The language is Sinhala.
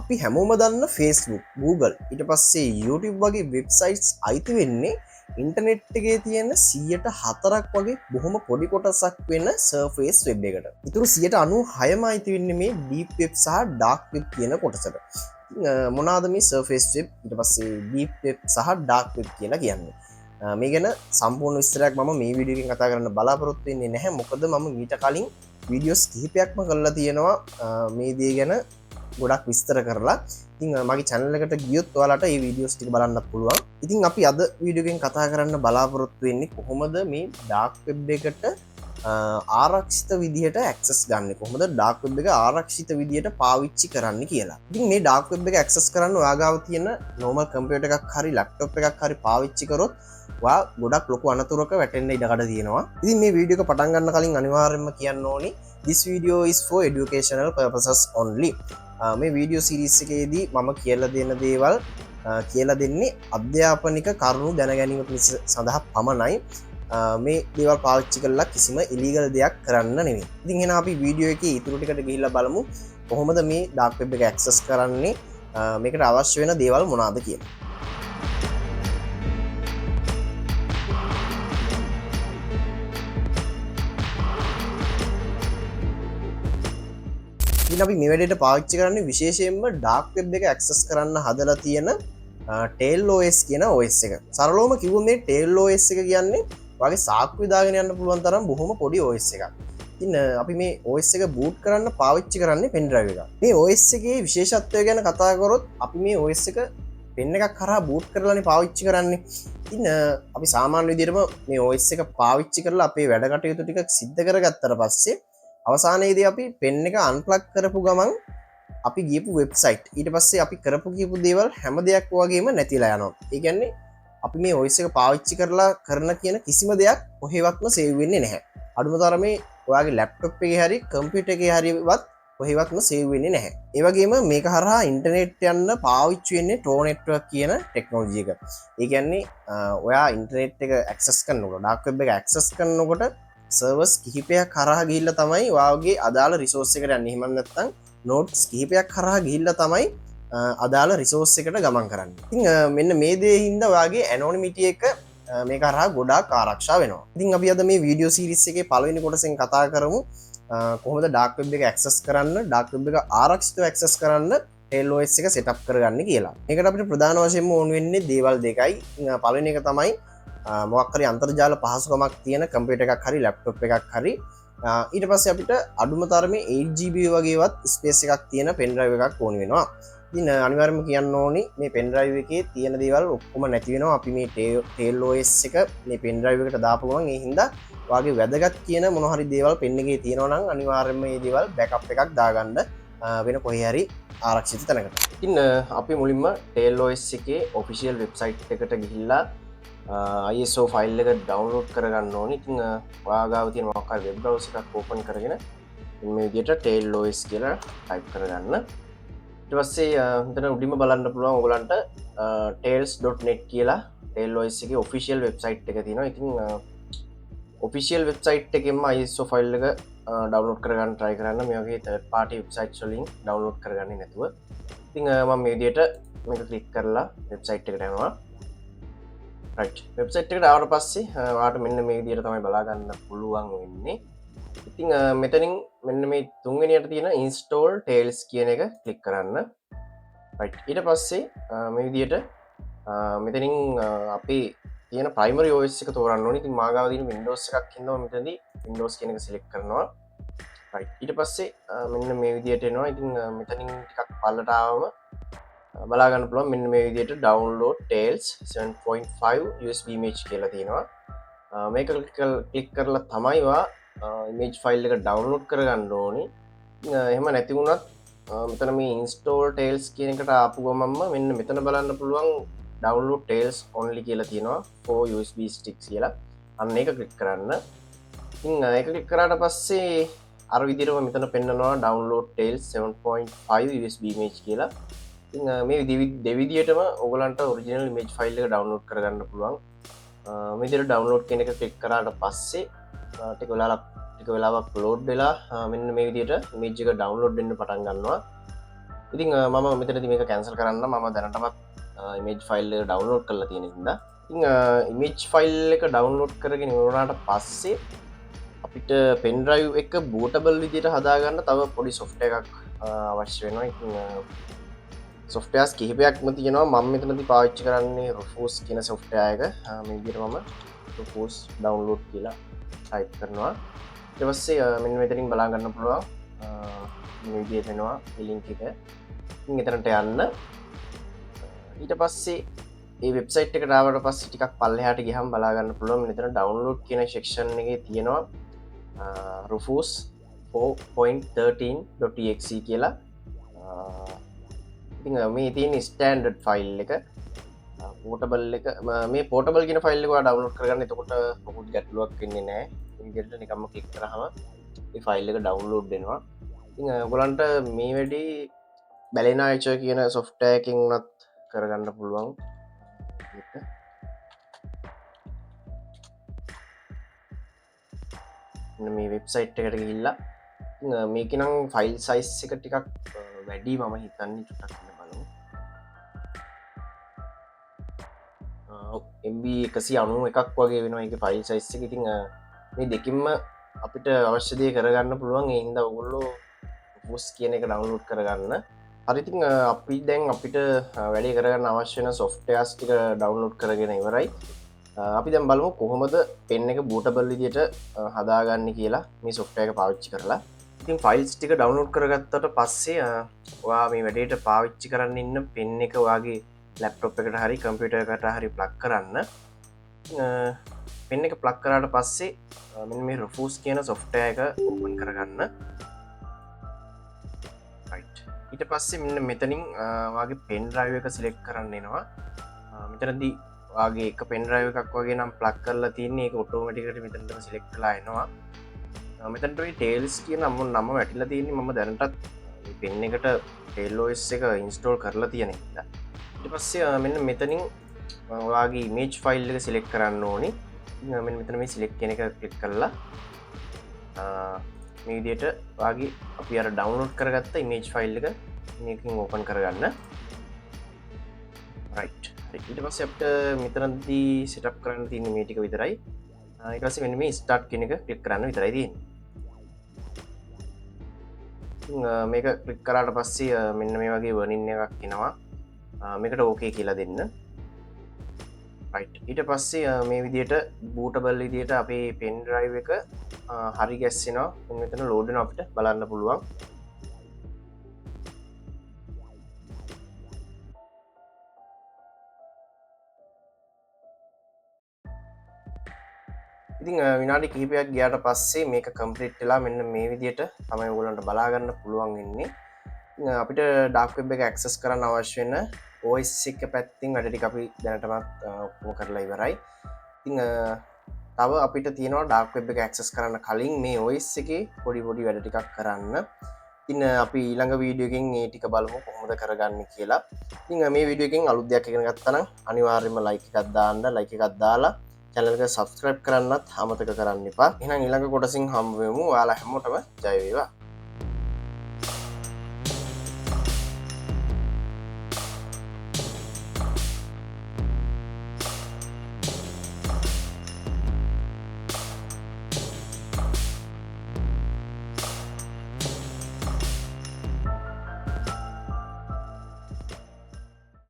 අපි හැමෝම දන්න Facebook, Google, ඊට පස්සේ YouTube වගේ වෙබ්සයිට්ස් අයිති වෙන්නේ ඉන්ටර්නෙට් එකේ තියෙන 104ක් වගේ බොහොම පොඩි කොටසක් වෙන සර්ෆේස් වෙබ් එකට. ඊටු 96ම අයිති වෙන්නේ මේ ඩීප් වෙබ් සහ ඩාර්ක් වෙබ් කියන කොටසට. මොනවාද මේ සර්ෆේස් වෙබ්, ඊට පස්සේ ඩීප් වෙබ් සහ ඩාර්ක් වෙබ් කියලා කියන්නේ. මේ ගැන සම්පූර්ණ විස්තරයක් මම මේ වීඩියෝ එකෙන් කතා කරන්න බලාපොරොත්තු වෙන්නේ නැහැ. මොකද මම මීට කලින් වීඩියෝස් කිහිපයක්ම කරලා තියෙනවා මේ දේ ගැන ගොඩක් විස්තර කරලා. ඉතින් මගේ channel එකට ගියොත් ඔයාලට මේ වීඩියෝස් ටික බලන්න පුළුවන්. ඉතින් අපි අද වීඩියෝ එකෙන් කතා කරන්න බලාපොරොත්තු වෙන්නේ කොහොමද මේ ඩාර්ක් වෙබ් එකට ආරක්ෂිත විදිහට ඇක්සස් ගන්න, කොහොමද ඩාර්ක් වෙබ් එක ආරක්ෂිත විදිහට පාවිච්චි කරන්න කියලා. ඉතින් මේ ඩාර්ක් වෙබ් එක ඇක්සස් කරන්න ඔයා ගාව තියෙන normal කම්පියුටර් එකක් හරි ලැප්ටොප් එකක් හරි පාවිච්චි කරොත් ඔයා ගොඩක් ලොකු අනතුරක වැටෙන්න ඉඩකඩ තියෙනවා. ඉතින් මේ වීඩියෝ එක පටන් ගන්න කලින් අනිවාර්යයෙන්ම කියන්න ඕනි this video is for educational purposes only. මේ වීඩියෝ සිරීස් එකේදී මම කියලා දෙන දේවල් කියලා දෙන්නේ අධ්‍යාපනික කරුණු දැනගැනීම පිණිස සඳහා පමණයි. මේ දේවල් පාවිච්චි කරලා කිසිම ඉලීගල් දෙයක් කරන්න නෙවෙයි. ඉතින් එහෙනම් අපි වීඩියෝ එකේ ඊටු ටිකට ගිහිල්ලා බලමු කොහොමද මේ ඩාර්ක් වෙබ් එක ඇක්සස් කරන්නේ, මේකට අවශ්‍ය වෙන දේවල් මොනවාද කියලා. ඉතින් අපි මේ වැඩේට පාවිච්චි කරන්නේ විශේෂයෙන්ම ඩාර්ක් වෙබ් එක ඇක්සස් කරන්න හදලා තියෙන Tail OS කියන OS එක. සරලවම කිව්වොත් මේ Tail OS එක කියන්නේ වගේ සාක්කුවේ දාගෙන යන්න පුළුවන් තරම් බොහොම පොඩි OS එකක්. ඉතින් අපි මේ OS එක boot කරන්න පාවිච්චි කරන්නේ pen drive එකක්. මේ OS එකේ විශේෂත්වය ගැන කතා කරොත් අපි මේ OS එක pen එකක් කරා boot කරලානේ පාවිච්චි කරන්නේ. ඉතින් අපි සාමාන්‍ය විදිහටම මේ OS එක පාවිච්චි කරලා අපේ වැඩ කටයුතු ටික සිද්ධ කරගත්තට පස්සේ අවසානයේදී අපි pen එක unplug කරපු ගමන් අපි ගියපු වෙබ්සයිට්, ඊට පස්සේ අපි කරපු කියපු දේවල් හැම දෙයක් වගේම නැතිලා යනවා. ඒ කියන්නේ අපි මේ OS එක පාවිච්චි කරලා කරන කියන කිසිම දෙයක් කොහෙවත්ම සේව් වෙන්නේ නැහැ. අඩුම තරමේ ඔයාගේ ලැප්ටොප් එකේ හරි කම්පියුටර් එකේ හරිවත් කොහෙවත්ම සේව් වෙන්නේ නැහැ. ඒ වගේම මේක හරහා ඉන්ටර්නෙට් යන්න පාවිච්චි වෙන්නේ Tor network කියන ටෙක්නොලොජි එක. ඒ කියන්නේ ඔයා ඉන්ටර්නෙට් එක ඇක්සස් කරනකොට, ඩාර්ක් වෙබ් එක ඇක්සස් කරනකොට සර්වර්ස් කිහිපයක් හරහා ගිහිල්ලා තමයි ඔයාගේ අදාළ රිසෝස් එකට යන්නේ. එහෙම නැත්නම් නෝඩ්ස් කිහිපයක් හරහා ගිහිල්ලා තමයි අදාළ රිසෝස් එකට ගමන් කරන්නේ. ඉතින් මෙන්න මේ දේ හින්දා ඔයාගේ ඇනොනිමිටි එක මේක හරහා ගොඩාක් ආරක්ෂා වෙනවා. ඉතින් අපි අද මේ වීඩියෝ සීරීස් එකේ පළවෙනි කොටසෙන් කතා කරමු කොහොමද ඩාර්ක් වෙබ් එක ඇක්සස් කරන්න, ඩාර්ක් වෙබ් එක ආරක්ෂිතව ඇක්සස් කරන්න Tail OS එක සෙටප් කරගන්න කියලා. මේකට අපිට ප්‍රධාන වශයෙන්ම ඕන වෙන්නේ දේවල් දෙකයි. පළවෙනි එක තමයි මොකක් හරි අන්තර්ජාල පහසුකමක් තියෙන කම්පියුටර් එකක් හරි ලැප්ටොප් එකක් හරි. ඊට පස්සේ අපිට අඩුම තරමේ 8GB වගේවත් ස්පේස් එකක් තියෙන pen drive එකක් ඕන වෙනවා. ඉතින් අනිවාර්යයෙන්ම කියන්න ඕනි මේ pen drive එකේ තියෙන දේවල් ඔක්කොම නැති වෙනවා. අපි මේ Tail OS එක මේ pen drive එකට දාපු ගමන් ඒ හින්දා වාගේ වැදගත් කියන මොන හරි දේවල් pen එකේ තියෙනවා නම් අනිවාර්යයෙන්ම මේ දේවල් backup එකක් දාගන්න වෙන කොහේ හරි ආරක්ෂිත තැනකට. ඉතින් අපි මුලින්ම Tail OS එකේ official website එකට ගිහිල්ලා ISO ෆයිල් එක ඩවුන්ලෝඩ් කරගන්න ඕනේ. ඉතින් ඔයා ගාව තියෙන මොකක් හරි වෙබ් බ්‍රවුසර් එකක් ඕපන් කරගෙන මේ විදිහට Tail OS කියලා ටයිප් කරගන්න. ඊට පස්සේ මෙතන උඩින්ම බලන්න පුළුවන් ඔයගලන්ට tails.net කියලා Tail OS එකේ official website එක තියෙනවා. ඉතින් official website එකෙන්ම ISO ෆයිල් එක ඩවුන්ලෝඩ් කරගන්න try කරන්න. මේ වගේ third party websites වලින් ඩවුන්ලෝඩ් කරගන්නේ නැතුව. ඉතින් මම මේ විදිහට මේක ක්ලික් කරලා වෙබ්සයිට් එකට යනවා. right, වෙබ්සයිට් එකට ආවට පස්සේ ඔයාලට මෙන්න මේ විදිහට තමයි බලා ගන්න පුළුවන් වෙන්නේ. ඉතින් මෙතනින් මෙන්න මේ තුන්වෙනියට තියෙන install tails කියන එක ක්ලික් කරන්න. right, ඊට පස්සේ මේ විදිහට මෙතනින් අපි තියෙන primary OS එක තෝරන්න ඕනේ. ඉතින් මා ගාව තියෙන Windows එකක් හින්දා මෙතනදී Windows කියන එක select කරනවා. right, ඊට පස්සේ මෙන්න මේ විදිහට එනවා. ඉතින් මෙතනින් ටිකක් පල්ලට ආවම බලාගන්න පුළුවන් මෙන්න මේ විදිහට download tails 7.5 USB image කියලා තියෙනවා. මේක ක්ලික් කරලා තමයි ඔයා image file එක download කරගන්න ඕනේ. එහෙම නැති වුණත් මෙතන මේ install tails කියන එකට ආපු ගමන්ම මෙන්න මෙතන බලන්න පුළුවන් download tails only කියලා තියෙනවා for USB sticks කියලා. අන්න ඒක ක්ලික් කරන්න. ඉතින් ඒක ක්ලික් කරාට පස්සේ අර විදිහටම මෙතන පෙන්නනවා download tails 7.5 USB image කියලා. මේ දෙවිදියටම ඔයගලන්ට ඔරිජිනල් ඉමේජ් ෆයිල් එක ඩවුන්ලෝඩ් කරගන්න පුළුවන්. මේ විදිහට ඩවුන්ලෝඩ් කියන එක ක්ලික් කරාට පස්සේ ටික වෙලාවක් ලෝඩ් වෙලා මෙන්න මේ විදිහට ඉමේජ් එක ඩවුන්ලෝඩ් වෙන්න පටන් ගන්නවා. ඉතින් මම මෙතනදි මේක කැන්සල් කරන්න මම දැනටමත් ඉමේජ් ෆයිල් එක ඩවන්ලෝඩ් කරලා තියෙන හින්දා ඉමේජ් ෆයිල් එක ඩවන්ලෝඩ් කරගෙන ඉවරනාට පස්සේ අපිට පෙන්ඩ්‍රයිව් එක බූටබල් විදිට හදාගන්න තව පොඩි සොෆ්ට එකක් අවශ්‍ය වෙනවා. ඉතින් සොෆ්ටයාස් කිහිපයක්ම තියෙනවා මම මෙතනති පාවිච්චි කරන්නේ රුෆෝස් කියන සොෆ්ටයක මේදිර මම රුෆෝස් ඩවන්ලෝඩ් කියලා ටයිප් කරනවා. ඊටපස්සේ මෙන්න මෙතනින් බලාගන්න පුළුවන් විදිය දෙනවා ලින්ක් එක. එතනට යන්න ඊට පස්සේ ඒ වෙබ්සයිට් එකට ආවට පස්සේ ටිකක් පල්ලෙහාට ගියහම බලාගන්න පුළුවන් මෙතන ඩවුන්ලෝඩ් කියන සෙක්ෂන් එකේ තියෙනවා Rufus 4.13.exe කියලා. ඉතින් මේ තියෙන ස්ටෑන්ඩඩ් ෆයිල් එක පෝටබල් එක මේ පෝටබල් කියන ෆයිල් එක ඩවුන්ලෝඩ් කරගන්න. එතකොට මොකුත් ගැටලුවක් වෙන්නේ නැහැ. මේ විදිහට නිකම්ම ක්ලික් කරාම මේ ෆයිල් එක ඩවුන්ලෝඩ් වෙනවා. ඉතින් ඔයගොල්ලන්ට මේ වැඩි බැලෙනායිචර් කියන සොෆ්ට්වෙයාර් එකකින් උනත් කරගන්න පුළුවන්. මේ වෙබ්සයිට් එකට ගිහිල්ලා මේක නම් ෆයිල් සයිස් එක ටිකක් වැඩි මම හිතන්නේ චුට්ටක් බලමු. MB 191ක් වගේ වෙනවා ඒක ෆයිල් සයිස් එක. ඉතින් මේ දෙකින්ම අපිට අවශ්‍ය දේ කරගන්න පුළුවන්. ඒ හින්දා ඔයගොල්ලෝ Rufus කියන එක ඩවුන්ලෝඩ් කරගන්න. හරි ඉතින් අපි දැන් අපිට වැඩේ කරගන්න අවශ්‍ය වෙන සොෆ්ට්වෙයාර්ස් ටික ඩවුන්ලෝඩ් කරගෙන ඉවරයි. අපි දැන් බලමු කොහොමද පෙන් එක බූටබල් විදියට හදාගන්න කියලා මේ සොෆ්ට්වෙයාර් එක පාවිච්චි කරලා. ඉතින් ෆයිල්ස් ටික ඩවුන්ලෝඩ් කරගත්තට පස්සේ ඔයා මේ වැඩේට පාවිච්චි කරන්න ඉන්න පෙන් එක ඔයාගේ ලැප්ටොප් එකට හරි කම්පියුටර් එකට හරි ප්ලග් කරන්න. පෙන් එක ප්ලග් කරාට පස්සේ මෙන්න මේ Rufus කියන සොෆ්ට්වෙයාර් එක ඕපන් කරගන්න. රයිට්. ඊට පස්සේ මෙන්න මෙතනින් ඔයාගේ පෙන් ඩ්‍රයිව් එක සිලෙක්ට් කරන්න එනවා. මෙතනදී ඔයාගේ එක පෙන් ඩ්‍රයිව් එකක් වගේ නම් ප්ලග් කරලා තියෙන්නේ. ඒක ඔටෝමැටිකලි මෙතනටම සිලෙක්ට් කරලා එනවා. මෙතනට ඔය ටේල්ස් කියන නම වැටිලා තියෙන්නේ මම දැනටත් මේ පෙන් එකට ටේල් OS එක ඉන්ස්ටෝල් කරලා තියෙන නිසා. ඊට පස්සේ මෙන්න මෙතනින් ඔයාගේ ඉමේජ් ෆයිල් එක සිලෙක්ට් කරන්න ඕනි. මෙන්න මෙතන මේ සිලෙක්ට් කියන එක ක්ලික් කරලා මේ විදිහට ඔයාගේ අපි අර ඩවුන්ලෝඩ් කරගත්ත ඉමේජ් ෆයිල් එක මේකෙන් ඕපන් කරගන්න. රයිට්. ඊට පස්සේ අපිට මෙතනදී සෙටප් කරන්න තියෙන මේ ටික විතරයි. ඊට පස්සේ මෙන්න මේ ස්ටාර්ට් කියන එක ක්ලික් කරන්න විතරයි තියෙන්නේ. මේක ක්ලික් කරාට පස්සේ මෙන්න මේ වගේ වර්නින් එකක් එනවා. මේකට ඕකේ කියලා දෙන්න. රයිට්. ඊට පස්සේ මේ විදිහට බූටබල් විදිහට අපේ පෙන් ඩ්‍රයිව් එක හරි ගැස්සෙනවා. මෙතන ලෝඩ් වෙනවා අපිට බලන්න පුළුවන්. ඉතින් විනාඩි කිහිපයක් ගියාට පස්සේ මේක කම්ප්ලීට් වෙලා මෙන්න මේ විදිහට තමයි ඔයගොල්ලන්ට බලා ගන්න පුළුවන් වෙන්නේ. අපිට ඩාර්ක් වෙබ් එක ඇක්සස් කරන්න අවශ්‍ය වෙන OS එක පැත්තෙන් වැඩ ටික අපි දැනටමත් ඔක්කොම කරලා ඉවරයි. ඉතින් තව අපිට තියෙනවා ඩාර්ක් වෙබ් එක ඇක්සස් කරන්න කලින් මේ OS එකේ පොඩි වැඩ ටිකක් කරන්න. ඉතින් අපි ඊළඟ වීඩියෝ එකෙන් මේ ටික බලමු කොහොමද කරගන්නේ කියලා. ඉතින් මේ වීඩියෝ එකෙන් අලුත් දෙයක් ඉගෙන ගත්තා නම් අනිවාර්යයෙන්ම ලයික් එකක් දාන්න. ලයික් එකක් දාලා channel එක subscribe කරන්නත් අමතක කරන්න එපා. එහෙනම් ඊළඟ කොටසින් හම්බ වෙමු. ඔයාලා හැමෝටම ජය වේවා.